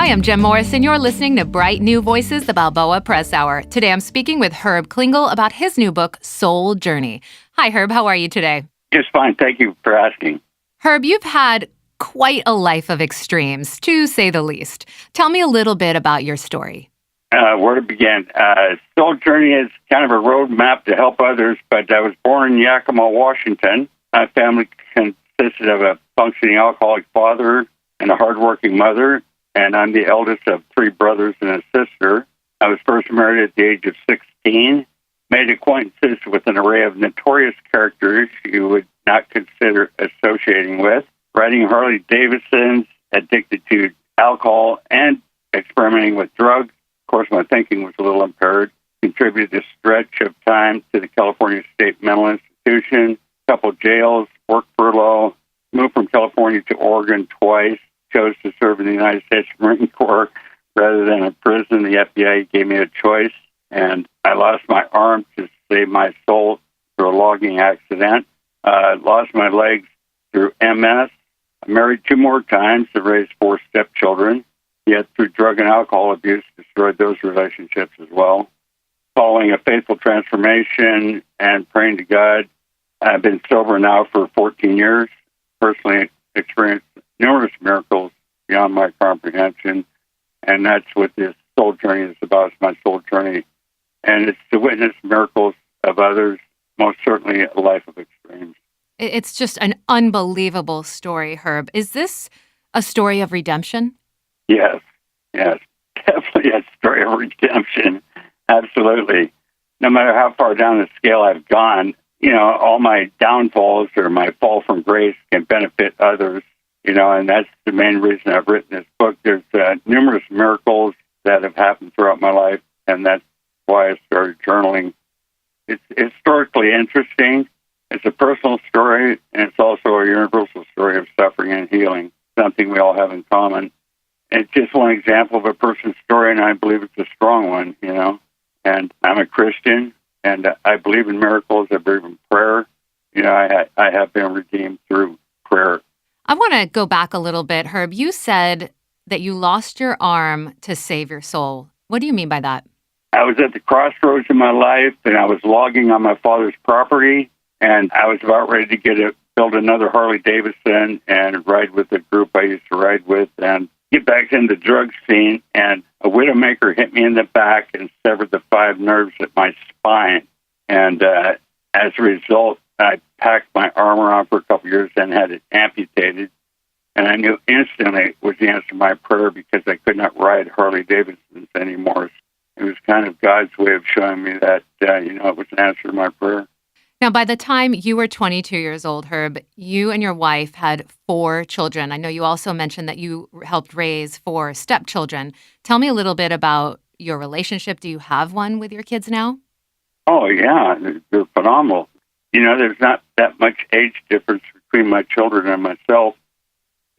I'm Jem Morris, and you're listening to Bright New Voices, the Balboa Press Hour. Today I'm speaking with Herb Klingel about his new book, Soul Journey. Hi, Herb. How are you today? Just fine. Thank you for asking. Herb, you've had quite a life of extremes, to say the least. Tell me a little bit about your story. Where to begin? Soul Journey is kind of a roadmap to help others, but I was born in Yakima, Washington. My family consisted of a functioning alcoholic father and a hardworking mother, and I'm the eldest of three brothers and a sister. I was first married at the age of 16, made acquaintances with an array of notorious characters you would not consider associating with, riding Harley Davidsons, addicted to alcohol, and experimenting with drugs. Of course, my thinking was a little impaired. Contributed a stretch of time to the California State Mental Institution, a couple jails, work furlough, moved from California to Oregon twice, chose to serve in the United States Marine Corps rather than in prison. The FBI gave me a choice, and I lost my arm to save my soul through a logging accident. Lost my legs through MS. I married two more times to raise four stepchildren, yet through drug and alcohol abuse destroyed those relationships as well. Following a faithful transformation and praying to God, I've been sober now for 14 years, personally experienced numerous miracles beyond my comprehension, and that's what this soul journey is about. It's my soul journey, and it's to witness miracles of others, most certainly a life of extremes. It's just an unbelievable story, Herb. Is this a story of redemption? Yes, definitely a story of redemption. Absolutely. No matter how far down the scale I've gone, all my downfalls or my fall from grace can benefit others, and that's the main reason I've written this book. There's numerous miracles that have happened throughout my life, and that's why I started journaling. It's historically interesting. It's a personal story, and it's also a universal story of suffering and healing, something we all have in common. It's just one example of a person's story, and I believe it's a strong one, And I'm a Christian, and I believe in miracles. I believe in prayer. I have been redeemed through prayer. I want to go back a little bit, Herb. You said that you lost your arm to save your soul. What do you mean by that? I was at the crossroads in my life, and I was logging on my father's property, and I was about ready to build another Harley Davidson and ride with the group I used to ride with and get back in the drug scene. And a widowmaker hit me in the back and severed the 5 nerves at my spine. And as a result, I packed my armor on for a couple of years and had it amputated. And I knew instantly it was the answer to my prayer because I could not ride Harley Davidsons anymore. It was kind of God's way of showing me that, it was an answer to my prayer. Now, by the time you were 22 years old, Herb, you and your wife had 4 children. I know you also mentioned that you helped raise 4 stepchildren. Tell me a little bit about your relationship. Do you have one with your kids now? Oh, yeah. They're phenomenal. There's not that much age difference between my children and myself,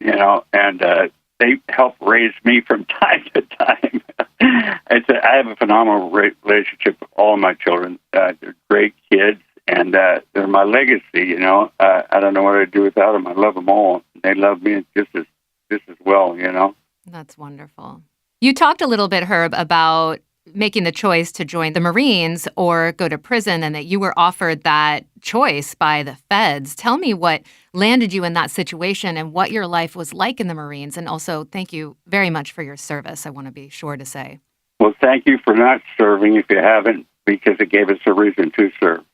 and they help raise me from time to time. I have a phenomenal relationship with all of my children. They're great kids. And they're my legacy, I don't know what I'd do without them. I love them all. They love me just as well, That's wonderful. You talked a little bit, Herb, about making the choice to join the Marines or go to prison, and that you were offered that choice by the feds. Tell me what landed you in that situation and what your life was like in the Marines. And also, thank you very much for your service, I want to be sure to say. Well, thank you for not serving if you haven't, because it gave us a reason to serve.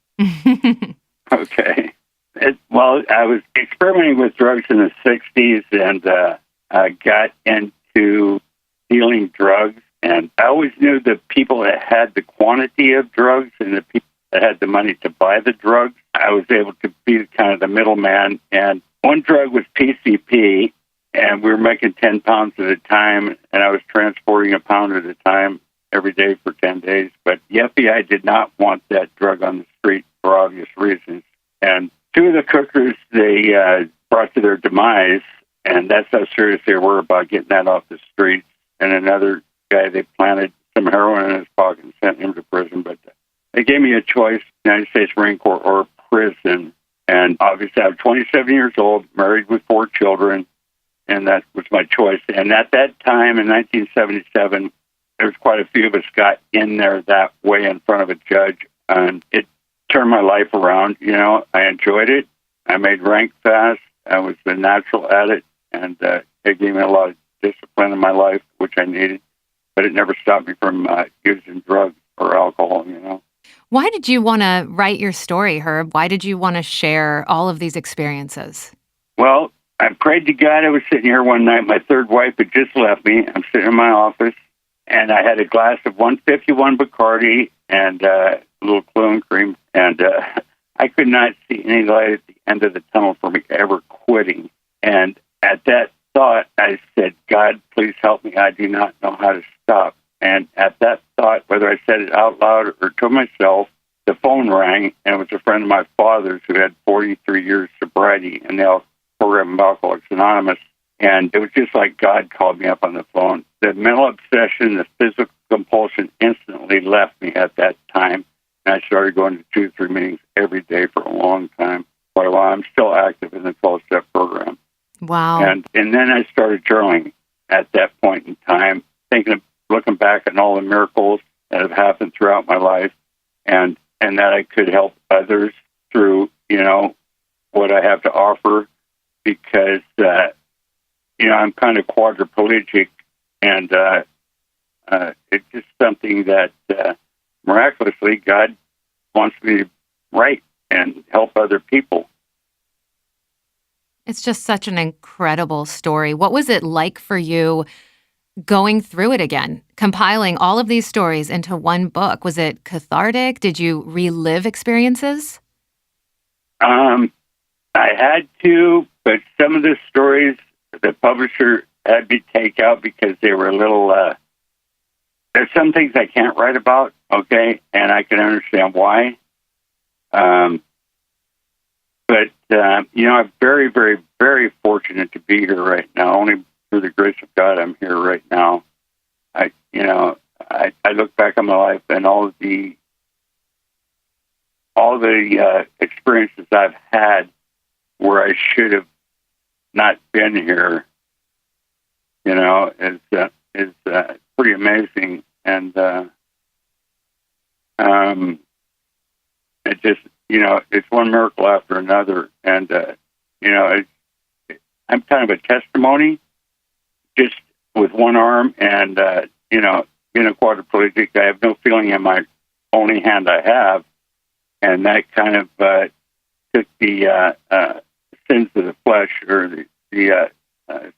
Okay. I was experimenting with drugs in the 60s, and I got into dealing drugs. And I always knew the people that had the quantity of drugs and the people that had the money to buy the drugs. I was able to be kind of the middleman. And one drug was PCP, and we were making 10 pounds at a time, and I was transporting a pound at a time every day for 10 days. But the FBI did not want that drug on the street for obvious reasons. And 2 of the cookers, they brought to their demise, and that's how serious they were about getting that off the streets. And another guy, they planted some heroin in his pocket and sent him to prison. But they gave me a choice, United States Marine Corps or prison. And obviously, I'm 27 years old, married with 4 children. and that was my choice. And at that time in 1977, there was quite a few of us got in there that way in front of a judge, and it turned my life around. I enjoyed it. I made rank fast. I was a natural at it, and it gave me a lot of discipline in my life, which I needed. But it never stopped me from using drugs or alcohol. Why did you want to write your story, Herb? Why did you want to share all of these experiences? Well, I prayed to God. I was sitting here one night. My third wife had just left me. I'm sitting in my office, and I had a glass of 151 Bacardi and a little clone cream, and I could not see any light at the end of the tunnel for me ever quitting. And at that thought, I said, God, please help me. I do not know how to stop. And at that thought, whether I said it out loud or to myself, the phone rang, and it was a friend of my father's who had 43 years sobriety in the program of Alcoholics Anonymous. And it was just like God called me up on the phone. The mental obsession, the physical compulsion instantly left me at that time. And I started going to 2 or 3 meetings every day for a long time. Quite a while. I'm still active in the 12-step program. Wow. And then I started journaling at that point in time, looking back on all the miracles that have happened throughout my life, and that I could help others through, what I have to offer, because, I'm kind of quadriplegic, and it's just something that miraculously God wants me to write and help other people. It's just such an incredible story. What was it like for you going through it again, compiling all of these stories into one book? Was it cathartic? Did you relive experiences? I had to, but some of the stories the publisher had me take out because they were a little, there's some things I can't write about, okay, and I can understand why. But I'm very, very, very fortunate to be here right now. Only through the grace of God, I'm here right now. I look back on my life and all the experiences I've had where I should have not been here. Is pretty amazing, and it just it's one miracle after another, and I'm kind of a testimony, just with one arm, and being a quadriplegic, I have no feeling in my only hand I have, and that kind of took the sins of the flesh, or the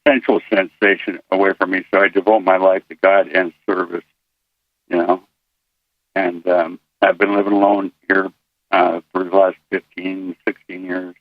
sensual sensation away from me. So I devote my life to God and service, and I've been living alone here for the last 15, 16 years.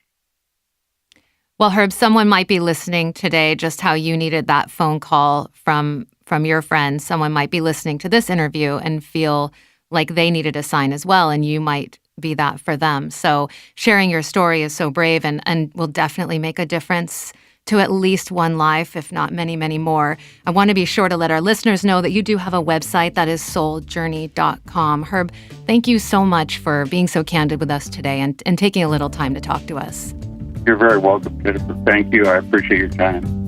Well, Herb, someone might be listening today, just how you needed that phone call from your friend. Someone might be listening to this interview and feel like they needed a sign as well, and you might be that for them. So sharing your story is so brave and will definitely make a difference to at least one life, if not many, many more. I want to be sure to let our listeners know that you do have a website that is souljourney.com. Herb, thank you so much for being so candid with us today and taking a little time to talk to us. You're very welcome, Jennifer. Thank you. I appreciate your time.